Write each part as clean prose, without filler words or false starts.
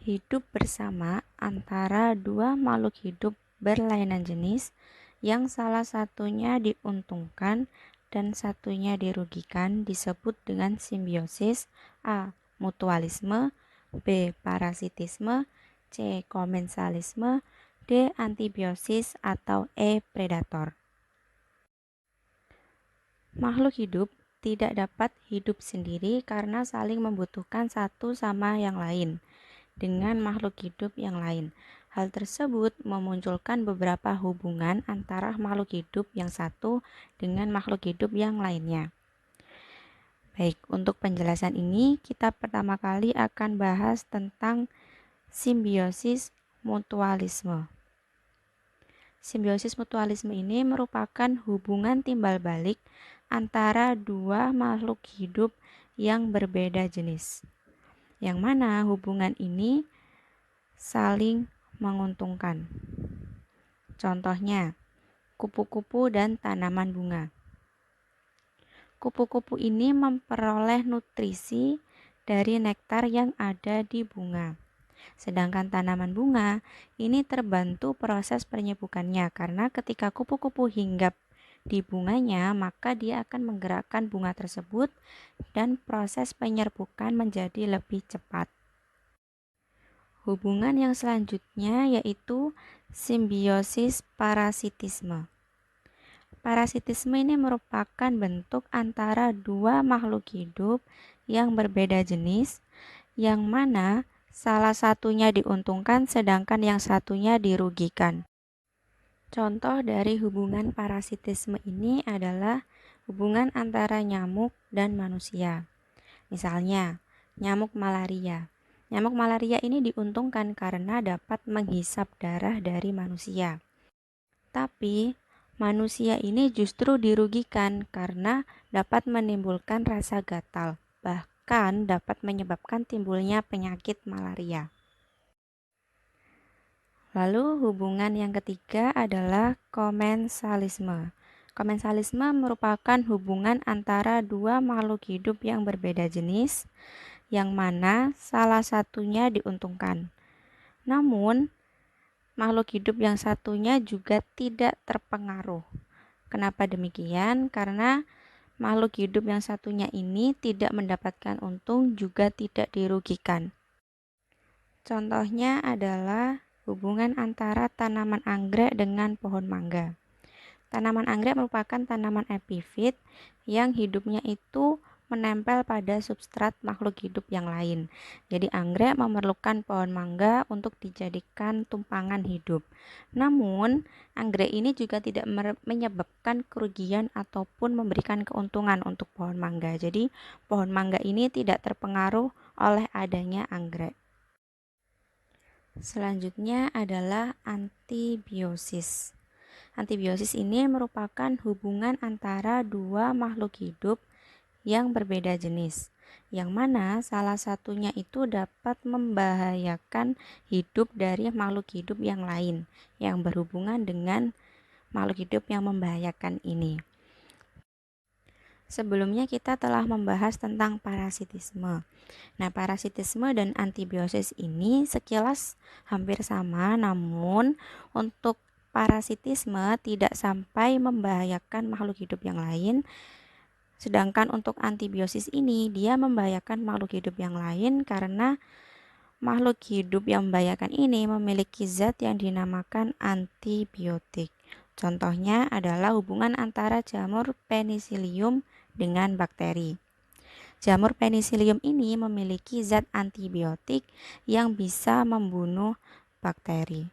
Hidup bersama antara dua makhluk hidup berlainan jenis yang salah satunya diuntungkan dan satunya dirugikan disebut dengan simbiosis. A. Mutualisme, B. Parasitisme, C. Komensalisme, D. Antibiosis, atau E. Predator. Makhluk hidup tidak dapat hidup sendiri karena saling membutuhkan satu sama yang lain dengan makhluk hidup yang lain. Hal tersebut memunculkan beberapa hubungan antara makhluk hidup yang satu dengan makhluk hidup yang lainnya. Baik, untuk penjelasan ini kita pertama kali akan bahas tentang simbiosis mutualisme. Simbiosis mutualisme ini merupakan hubungan timbal balik antara dua makhluk hidup yang berbeda jenis, yang mana hubungan ini saling menguntungkan. Contohnya, kupu-kupu dan tanaman bunga. Kupu-kupu ini memperoleh nutrisi dari nektar yang ada di bunga. Sedangkan tanaman bunga ini terbantu proses penyerbukannya karena ketika kupu-kupu hinggap di bunganya, maka dia akan menggerakkan bunga tersebut dan proses penyerbukan menjadi lebih cepat. Hubungan yang selanjutnya yaitu simbiosis parasitisme. Parasitisme ini merupakan bentuk antara dua makhluk hidup yang berbeda jenis, yang mana salah satunya diuntungkan sedangkan yang satunya dirugikan. Contoh dari hubungan parasitisme ini adalah hubungan antara nyamuk dan manusia. Misalnya, nyamuk malaria. Nyamuk malaria ini diuntungkan karena dapat menghisap darah dari manusia. Tapi, manusia ini justru dirugikan karena dapat menimbulkan rasa gatal, bahkan dapat menyebabkan timbulnya penyakit malaria. Lalu hubungan yang ketiga adalah komensalisme. Komensalisme merupakan hubungan antara dua makhluk hidup yang berbeda jenis, yang mana salah satunya diuntungkan. Namun, makhluk hidup yang satunya juga tidak terpengaruh. Kenapa demikian? Karena makhluk hidup yang satunya ini tidak mendapatkan untung juga tidak dirugikan. Contohnya adalah hubungan antara tanaman anggrek dengan pohon mangga. Tanaman anggrek merupakan tanaman epifit yang hidupnya itu menempel pada substrat makhluk hidup yang lain. Jadi anggrek memerlukan pohon mangga untuk dijadikan tumpangan hidup. Namun, anggrek ini juga tidak menyebabkan kerugian ataupun memberikan keuntungan untuk pohon mangga. Jadi, pohon mangga ini tidak terpengaruh oleh adanya anggrek. Selanjutnya adalah antibiosis. Antibiosis ini merupakan hubungan antara dua makhluk hidup yang berbeda jenis, yang mana salah satunya itu dapat membahayakan hidup dari makhluk hidup yang lain yang berhubungan dengan makhluk hidup yang membahayakan ini. Sebelumnya kita telah membahas tentang parasitisme. Nah, parasitisme dan antibiosis ini sekilas hampir sama, namun untuk parasitisme tidak sampai membahayakan makhluk hidup yang lain, sedangkan untuk antibiosis ini dia membahayakan makhluk hidup yang lain karena makhluk hidup yang membahayakan ini memiliki zat yang dinamakan antibiotik. Contohnya adalah hubungan antara jamur penicillium dengan bakteri. Jamur penicillium ini memiliki zat antibiotik yang bisa membunuh bakteri.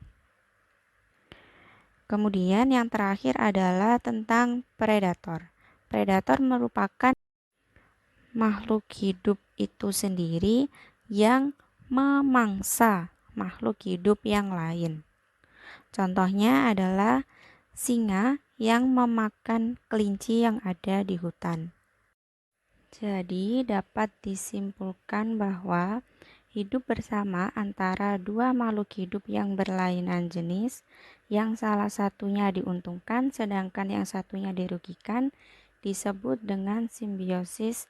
Kemudian yang terakhir adalah tentang predator. Predator merupakan makhluk hidup itu sendiri yang memangsa makhluk hidup yang lain. Contohnya adalah singa yang memakan kelinci yang ada di hutan. Jadi dapat disimpulkan bahwa hidup bersama antara dua makhluk hidup yang berlainan jenis, yang salah satunya diuntungkan sedangkan yang satunya dirugikan, disebut dengan simbiosis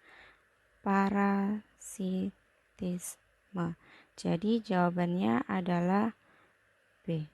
parasitisme. Jadi jawabannya adalah B.